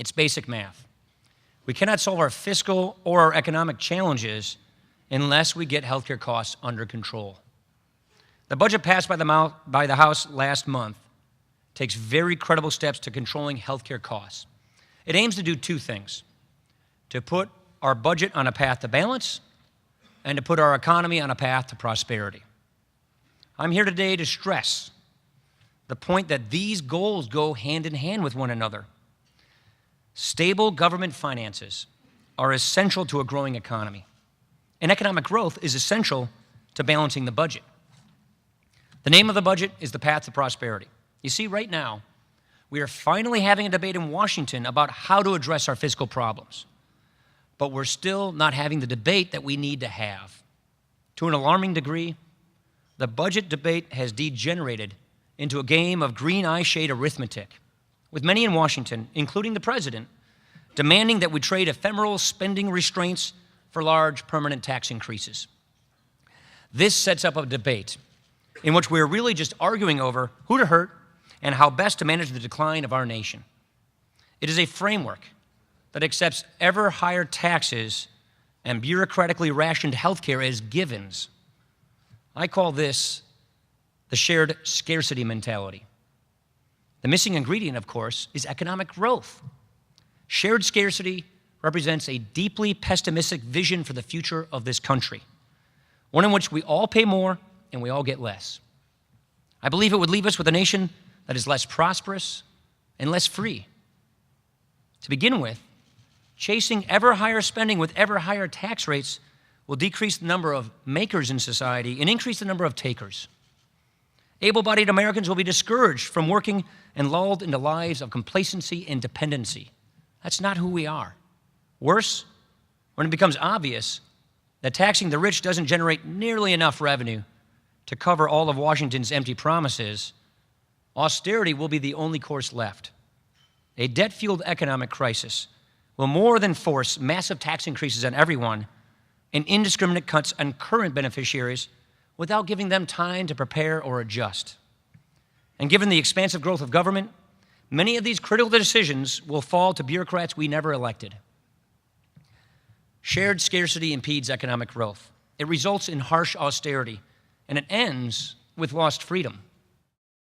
It's basic math. We cannot solve our fiscal or our economic challenges unless we get healthcare costs under control. The budget passed by the House last month takes very credible steps to controlling healthcare costs. It aims to do two things: to put our budget on a path to balance and to put our economy on a path to prosperity. I'm here today to stress the point that these goals go hand in hand with one another. Stable government finances are essential to a growing economy, and economic growth is essential to balancing the budget. The name of the budget is the path to prosperity. You see, right now, we are finally having a debate in Washington about how to address our fiscal problems, but we're still not having the debate that we need to have. To an alarming degree, the budget debate has degenerated into a game of green eye shade arithmetic, with many in Washington, including the president, demanding that we trade ephemeral spending restraints for large permanent tax increases. This sets up a debate in which we're really just arguing over who to hurt and how best to manage the decline of our nation. It is a framework that accepts ever higher taxes and bureaucratically rationed healthcare as givens. I call this the shared scarcity mentality. The missing ingredient, of course, is economic growth. Shared scarcity represents a deeply pessimistic vision for the future of this country, one in which we all pay more and we all get less. I believe it would leave us with a nation that is less prosperous and less free. To begin with, chasing ever higher spending with ever higher tax rates will decrease the number of makers in society and increase the number of takers. Able-bodied Americans will be discouraged from working and lulled into lives of complacency and dependency. That's not who we are. Worse, when it becomes obvious that taxing the rich doesn't generate nearly enough revenue to cover all of Washington's empty promises, austerity will be the only course left. A debt-fueled economic crisis will more than force massive tax increases on everyone and indiscriminate cuts on current beneficiaries without giving them time to prepare or adjust. And given the expansive growth of government, many of these critical decisions will fall to bureaucrats we never elected. Shared scarcity impedes economic growth. It results in harsh austerity, and it ends with lost freedom.